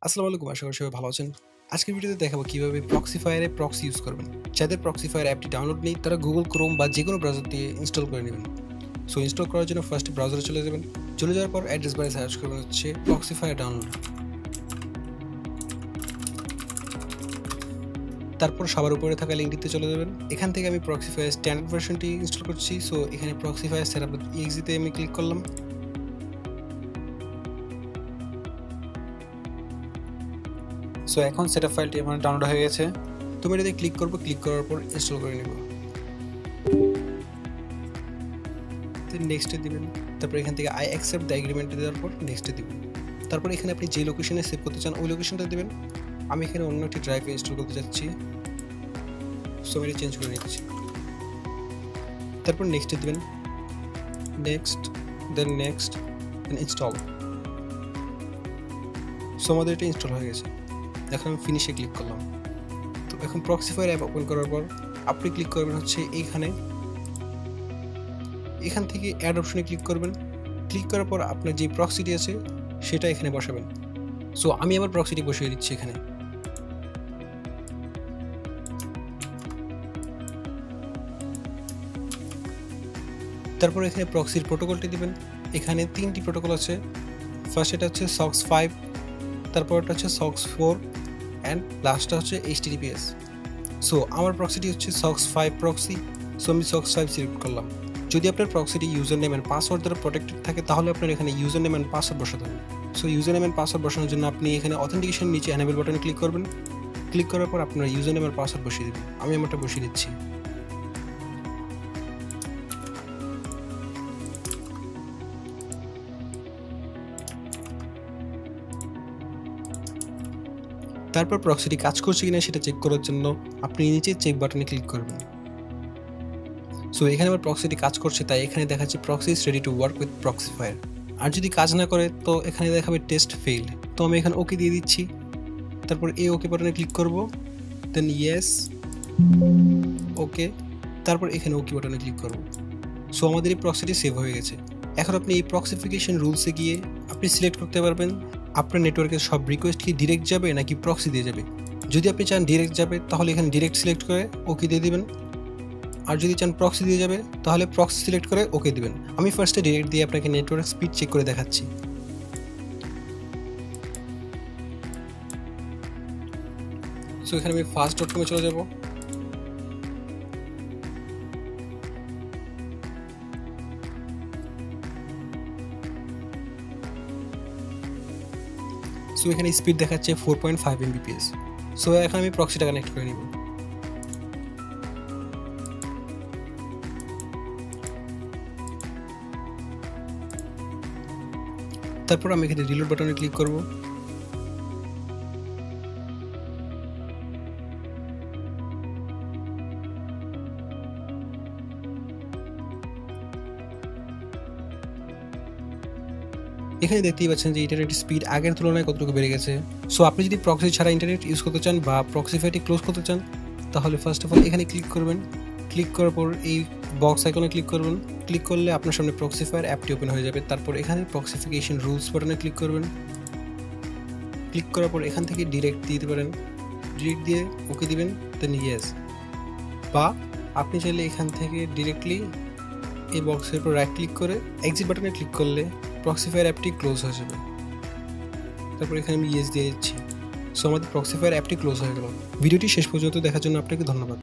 আসসালামু আলাইকুম, আশা করি সবাই ভালো আছেন। আজকের ভিডিওতে দেখাবো কিভাবে প্রক্সিফায়ারে প্রক্সি ইউজ করবেন। যাদের প্রক্সিফায়ার অ্যাপটি ডাউনলোড নেই তারা Google Chrome বা যেকোনো ব্রাউজার দিয়ে ইনস্টল করে নেবেন। সো ইনস্টল করার জন্য ফার্স্টে ব্রাউজারে চলে যাবেন। চলে যাওয়ার পর অ্যাড্রেস বারে সার্চ করবেন হচ্ছে প্রক্সিফায়ার ডাউনলোড। তারপর সবার উপরে থাকা লিঙ্কটিতে চলে যাবেন। এখান থেকে আমি প্রক্সিফায়ার স্ট্যান্ডার্ড ভার্সনটি ইনস্টল করছি। সো এখানে প্রক্সিফায়ার setup.exe তে আমি ক্লিক করলাম। সো এখন সেটআপ ফাইলটি আমার ডাউনলোড হয়ে গেছে। তুমি এটাতে ক্লিক করব, ক্লিক করার পর ইনস্টল করে নেব। নেক্সটে দিবেন। তারপর এখান থেকে আই অ্যাকসেপ্ট দ্য এগ্রিমেন্ট দেওয়ার পর নেক্সটে দিবেন। তারপর এখানে আপনি যে লোকেশনে সেভ করতে চান ওই লোকেশনটা দিবেন। আমি এখানে অন্য একটি ড্রাইভে ইনস্টল করতে যাচ্ছি, সো আমি চেঞ্জ করে নিচ্ছি। তারপর নেক্সটে দিবেন, নেক্সট, দেন ইনস্টল। সো আমাদের এটা ইনস্টল হয়ে গেছে। এখন আমি ফিনিশে ক্লিক করলাম। তো এখন প্রক্সিফায়ার অ্যাপ ওপেন করার পর আপনি ক্লিক করবেন হচ্ছে এখান থেকে অ্যাড অপশনে ক্লিক করবেন। ক্লিক করার পর আপনার যে প্রক্সিটি আছে সেটা এখানে বসাবেন। সো আমি আমার প্রক্সিটি বসিয়ে দিচ্ছি এখানে। তারপর এখানে প্রক্সির প্রোটোকলটি দিবেন। এখানে 3টি প্রোটোকল আছে। ফার্স্ট এটা হচ্ছে SOCKS 5, তারপর এটা হচ্ছে SOCKS 4 অ্যান্ড লাস্টটা হচ্ছে HTTPS। সো আমার প্রক্সিটি হচ্ছে SOCKS 5 প্রক্সি। সো আমি SOCKS 5 সিলেক্ট করলাম। যদি আপনার প্রক্সিটি ইউজার নেম অ্যান্ড পাসওয়ার্ড দ্বারা প্রোটেক্টেড থাকে তাহলে আপনার এখানে ইউজার নেম অ্যান্ড পাসওয়ার্ড বসাতে হবে। So user name and password বসানোর জন্য আপনি এখানে অথেন্টিকেশন নিচে এনেবল বাটনে ক্লিক করবেন। ক্লিক করার পর আপনার ইউজার নেম আর পাসওয়ার্ড বসিয়ে দেবেন। আমি আমারটা বসিয়ে দিচ্ছি। তারপর প্রক্সিটি কাজ করছে কিনা সেটা চেক করার জন্য আপনি নিচে চেক বাটনে ক্লিক করবেন। সো এখানে আমার প্রক্সিটি কাজ করছে, তাই এখানে দেখাচ্ছে proxy is ready to work with Proxifier. আর যদি কাজ না করে তো এখানে দেখাবে টেস্ট ফেইল। তো আমি এখানে ওকে দিয়ে দিচ্ছি। তারপর এই ওকে বাটনে ক্লিক করব, দেন ইয়েস, ওকে, তারপর এখানে ওকে বাটনে ক্লিক করব। সো আমাদের এই প্রক্সিটি সেভ হয়ে গেছে। এখন আপনি এই প্রক্সিফিকেশন রুলসে গিয়ে আপনি সিলেক্ট করতে পারবেন আপনার নেটওয়ার্কের সব রিকোয়েস্ট কি ডিরেক্ট যাবে নাকি প্রক্সি দিয়ে যাবে। যদি আপনি চান ডিরেক্ট যাবে তাহলে এখানে ডিরেক্ট সিলেক্ট করে ওকে দিয়ে দিবেন। আর যদি চান প্রক্সি দিয়ে যাবে তাহলে প্রক্সি সিলেক্ট করে ওকে দিবেন। আমি ফার্স্টে ডিরেক্ট দিয়ে আপনাকে নেটওয়ার্ক স্পিড চেক করে দেখাচ্ছি। সো এখানে আমি fast.com চলে যাব। সো এখানে স্পিড দেখাচ্ছে 4.5 Mbps। সো এখন আমি প্রক্সিটা কানেক্ট করে নিব। তারপর আমি এখানে রিলোড বাটনে ক্লিক করব। এখানে দেখতেই পাচ্ছেন যে ইন্টারনেটের স্পিড আগের তুলনায় কতটুকু বেড়ে গেছে। সো আপনি যদি প্রক্সি ছাড়া ইন্টারনেট ইউজ করতে চান বা প্রক্সিফায়ারটি ক্লোজ করতে চান তাহলে ফার্স্ট অফ অল এখানে ক্লিক করবেন। ক্লিক করার পর এই বক্স আইকনে ক্লিক করবেন। ক্লিক করলে আপনার সামনে প্রক্সিফায়ার অ্যাপটি ওপেন হয়ে যাবে। তারপর এখানে প্রক্সিফিকেশন রুলস বাটনে ক্লিক করবেন। ক্লিক করার পর এখান থেকে ডিরেক্ট দিতে পারেন। ডিরেক্ট দিয়ে ওকে দিবেন, দেন ইয়েস। বা আপনি চাইলে এখান থেকে ডিরেক্টলি এই বক্সের উপর রাইট ক্লিক করে এক্সিট বাটনে ক্লিক করলে প্রক্সিফায়ার অ্যাপটি ক্লোজ হয়ে যাবে। তারপর এখানে আমি ইয়েস দিয়ে দিচ্ছি। সো আমাদের প্রক্সিফায়ার অ্যাপটি ক্লোজ হয়ে গেল। ভিডিওটি শেষ পর্যন্ত দেখার জন্য আপনাকে ধন্যবাদ।